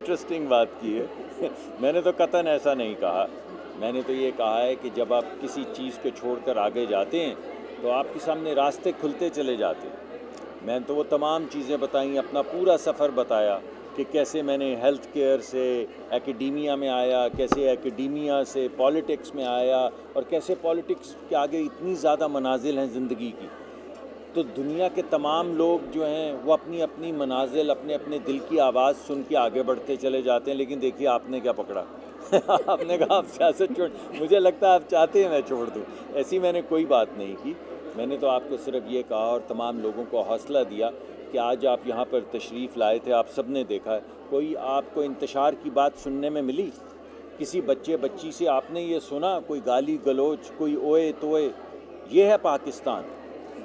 Interesting बात की है। मैंने तो कतन ऐसा नहीं कहा। मैंने तो ये कहा है कि जब आप किसी चीज़ को छोड़कर आगे जाते हैं तो आपके सामने रास्ते खुलते चले जाते हैं। मैंने तो वो तमाम चीज़ें बताई, अपना पूरा सफ़र बताया कि कैसे मैंने हेल्थ केयर से एकेडेमिया में आया, कैसे एकेडेमिया से पॉलिटिक्स में आया और कैसे पॉलिटिक्स के आगे इतनी ज़्यादा मनाजिल हैं ज़िंदगी की। तो दुनिया के तमाम लोग जो हैं वो अपनी अपनी मनाजिल, अपने अपने दिल की आवाज़ सुन के आगे बढ़ते चले जाते हैं। लेकिन देखिए आपने क्या पकड़ा। आपने कहा आप सियासत छोड़, मुझे लगता है आप चाहते हैं मैं छोड़ दूँ। ऐसी मैंने कोई बात नहीं की। मैंने तो आपको सिर्फ ये कहा और तमाम लोगों को हौसला दिया कि आज आप यहाँ पर तशरीफ़ लाए थे, आप सब ने देखा है। कोई आपको इंतशार की बात सुनने में मिली? किसी बच्चे बच्ची से आपने ये सुना कोई गाली गलोच, कोई ओए तोए? ये है पाकिस्तान।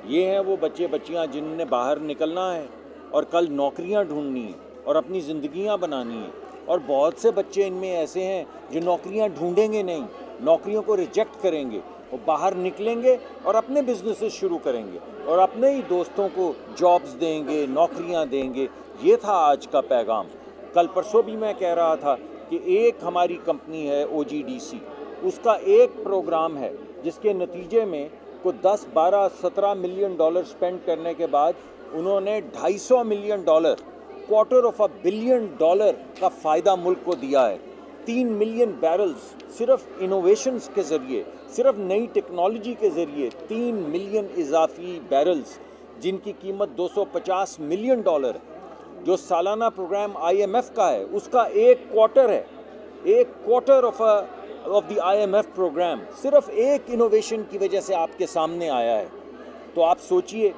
ये हैं वो बच्चे बच्चियाँ जिनने बाहर निकलना है और कल नौकरियाँ ढूंढनी है और अपनी ज़िंदगियाँ बनानी है। और बहुत से बच्चे इनमें ऐसे हैं जो नौकरियाँ ढूंढेंगे नहीं, नौकरियों को रिजेक्ट करेंगे, वो बाहर निकलेंगे और अपने बिजनेसेस शुरू करेंगे और अपने ही दोस्तों को जॉब्स देंगे, नौकरियाँ देंगे। ये था आज का पैगाम। कल परसों भी मैं कह रहा था कि एक हमारी कंपनी है OGDC, उसका एक प्रोग्राम है जिसके नतीजे में को 10, 12, 17 मिलियन डॉलर स्पेंड करने के बाद उन्होंने $250 मिलियन, $250 बिलियन का फ़ायदा मुल्क को दिया है। 3 मिलियन बैरल्स सिर्फ इनोवेशंस के ज़रिए, सिर्फ नई टेक्नोलॉजी के ज़रिए 3 मिलियन इजाफी बैरल्स जिनकी कीमत $250 मिलियन है। जो सालाना प्रोग्राम IMF का है उसका एक क्वार्टर है, एक quarter of the IMF programme सिर्फ एक इनोवेशन की वजह से आपके सामने आया है। तो आप सोचिए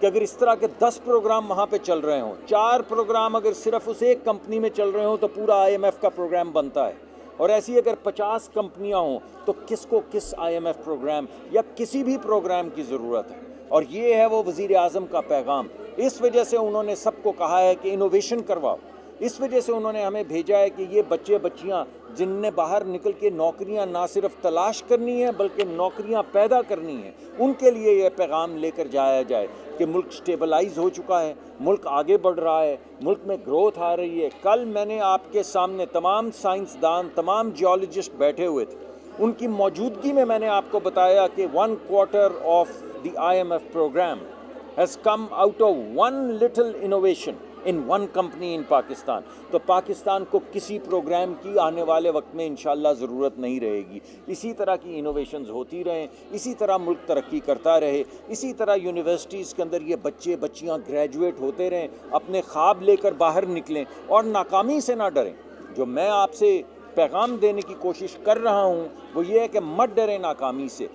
कि अगर इस तरह के 10 प्रोग्राम वहाँ पे चल रहे हों, 4 प्रोग्राम अगर सिर्फ उस एक कंपनी में चल रहे हों तो पूरा IMF का प्रोग्राम बनता है। और ऐसी अगर 50 कंपनियाँ हों तो किसको किस IMF प्रोग्राम या किसी भी प्रोग्राम की ज़रूरत है। और ये है वो वज़ीर आज़म का पैगाम। इस वजह से उन्होंने सबको कहा है कि इनोवेशन करवाओ। इस वजह से उन्होंने हमें भेजा है कि ये बच्चे बच्चियाँ जिनने बाहर निकल के नौकरियाँ ना सिर्फ तलाश करनी है बल्कि नौकरियाँ पैदा करनी हैं, उनके लिए यह पैगाम लेकर जाया जाए कि मुल्क स्टेबलाइज हो चुका है, मुल्क आगे बढ़ रहा है, मुल्क में ग्रोथ आ रही है। कल मैंने आपके सामने तमाम साइंसदान, तमाम जियोलॉजिस्ट बैठे हुए थे, उनकी मौजूदगी में मैंने आपको बताया कि 1 quarter of the IMF programme has come out of 1 little innovation in 1 company in Pakistan. तो पाकिस्तान को किसी प्रोग्राम की आने वाले वक्त में इंशाल्लाह ज़रूरत नहीं रहेगी। इसी तरह की इनोवेशंस होती रहें, इसी तरह मुल्क तरक्की करता रहे, इसी तरह यूनिवर्सिटीज़ के अंदर ये बच्चे बच्चियाँ ग्रेजुएट होते रहें, अपने ख्वाब लेकर बाहर निकलें और नाकामी से ना डरें। जो मैं आपसे पैगाम देने की कोशिश कर रहा हूँ वो ये है कि मत डरें नाकामी से,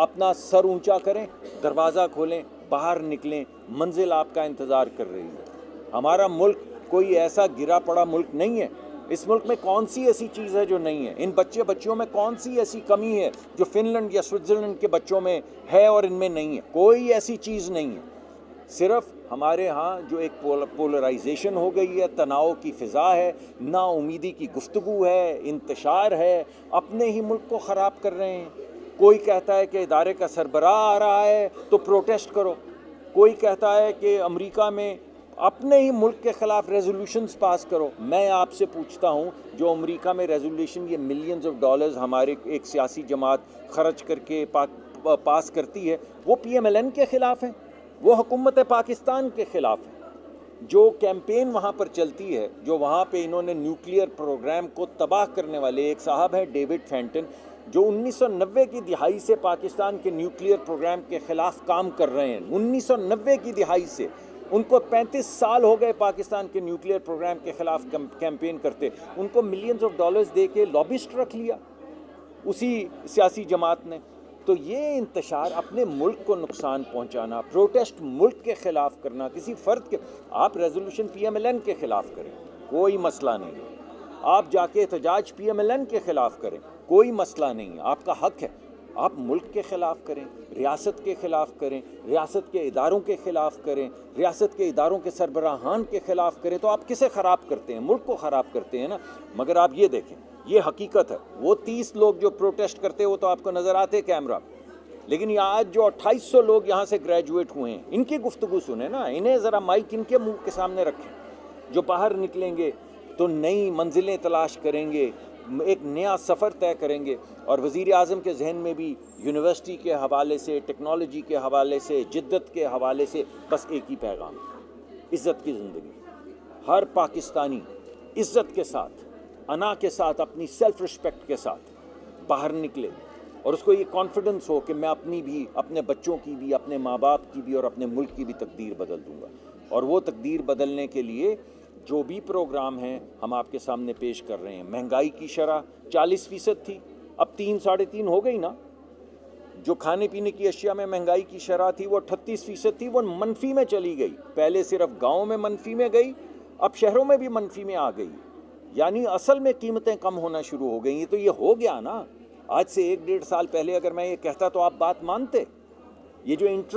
अपना सर ऊंचा करें, दरवाज़ा खोलें, बाहर निकलें, मंजिल आपका इंतज़ार कर रही है। हमारा मुल्क कोई ऐसा गिरा पड़ा मुल्क नहीं है। इस मुल्क में कौन सी ऐसी चीज़ है जो नहीं है? इन बच्चे बच्चियों में कौन सी ऐसी कमी है जो फिनलैंड या स्विट्ज़रलैंड के बच्चों में है और इनमें नहीं है? कोई ऐसी चीज़ नहीं है। सिर्फ हमारे यहाँ जो एक पोलराइजेशन हो गई है, तनाव की फ़िज़ा है, नाउमीदी की गुफ्तगू है, इंतशार है, अपने ही मुल्क को ख़राब कर रहे हैं। कोई कहता है कि इदारे का सरबराह आ रहा है तो प्रोटेस्ट करो, कोई कहता है कि अमेरिका में अपने ही मुल्क के ख़िलाफ़ रेजोल्यूशंस पास करो। मैं आपसे पूछता हूँ, जो अमेरिका में रेजोल्यूशन ये मिलियंस ऑफ डॉलर्स हमारे एक सियासी जमात ख़र्च करके पास करती है, वो PMLN के ख़िलाफ़ है, वो हुकूमत पाकिस्तान के ख़िलाफ़ है। जो कैंपेन वहाँ पर चलती है, जो वहाँ पे इन्होंने न्यूक्लियर प्रोग्राम को तबाह करने वाले एक साहब हैं डेविड फेंटन, जो 1990 की दिहाई से पाकिस्तान के न्यूक्लियर प्रोग्राम के ख़िलाफ़ काम कर रहे हैं। 1990 की दिहाई से उनको 35 साल हो गए पाकिस्तान के न्यूक्लियर प्रोग्राम के ख़िलाफ़ कैंपेन करते। उनको मिलियंस ऑफ डॉलर्स दे के लॉबिस्ट रख लिया उसी सियासी जमात ने। तो ये इंतशार, अपने मुल्क को नुकसान पहुंचाना, प्रोटेस्ट मुल्क के ख़िलाफ़ करना, किसी फ़र्द के, आप रेजोल्यूशन PMLN के ख़िलाफ़ करें, कोई मसला नहीं है। आप जाके एहतजाज PMLN के ख़िलाफ़ करें, कोई मसला नहीं है, आपका हक है। आप मुल्क के ख़िलाफ़ करें, रियासत के ख़िलाफ़ करें, रियासत के इदारों के ख़िलाफ़ करें, रियासत के इदारों के सरबराहान के ख़िलाफ़ करें, तो आप किसे ख़राब करते हैं? मुल्क को ख़राब करते हैं ना। मगर आप ये देखें, ये हकीकत है। वो 30 लोग जो प्रोटेस्ट करते हैं वो तो आपको नज़र आते कैमरा, लेकिन ये आज जो 2800 लोग यहाँ से ग्रेजुएट हुए हैं, इनकी गुफ्तगू सुने ना, इन्हें ज़रा माइक इनके मुंह के सामने रखें। जो बाहर निकलेंगे, तो नई मंजिलें तलाश करेंगे, एक नया सफ़र तय करेंगे। और वज़ीर आज़म के जहन में भी यूनिवर्सिटी के हवाले से, टेक्नोलॉजी के हवाले से, जिद्दत के हवाले से बस एक ही पैगाम, इज़्ज़त की ज़िंदगी। हर पाकिस्तानी इज़्ज़त के साथ, अना के साथ, अपनी सेल्फ़ रिस्पेक्ट के साथ बाहर निकले और उसको ये कॉन्फिडेंस हो कि मैं अपनी भी, अपने बच्चों की भी, अपने माँ बाप की भी और अपने मुल्क की भी तकदीर बदल दूँगा। और वो तकदीर बदलने के लिए जो भी प्रोग्राम हैं हम आपके सामने पेश कर रहे हैं। महंगाई की शरह 40% थी, अब 3 साढ़े 3 हो गई ना। जो खाने पीने की अशिया में महंगाई की शरह थी वो 38% थी, वो मनफी में चली गई। पहले सिर्फ गाँव में मनफी में गई, अब शहरों में भी मनफी में आ गई। यानी असल में कीमतें कम होना शुरू हो गई। तो ये हो गया ना। आज से 1 डेढ़ साल पहले अगर मैं ये कहता तो आप बात मानते? ये जो इंटरेस्ट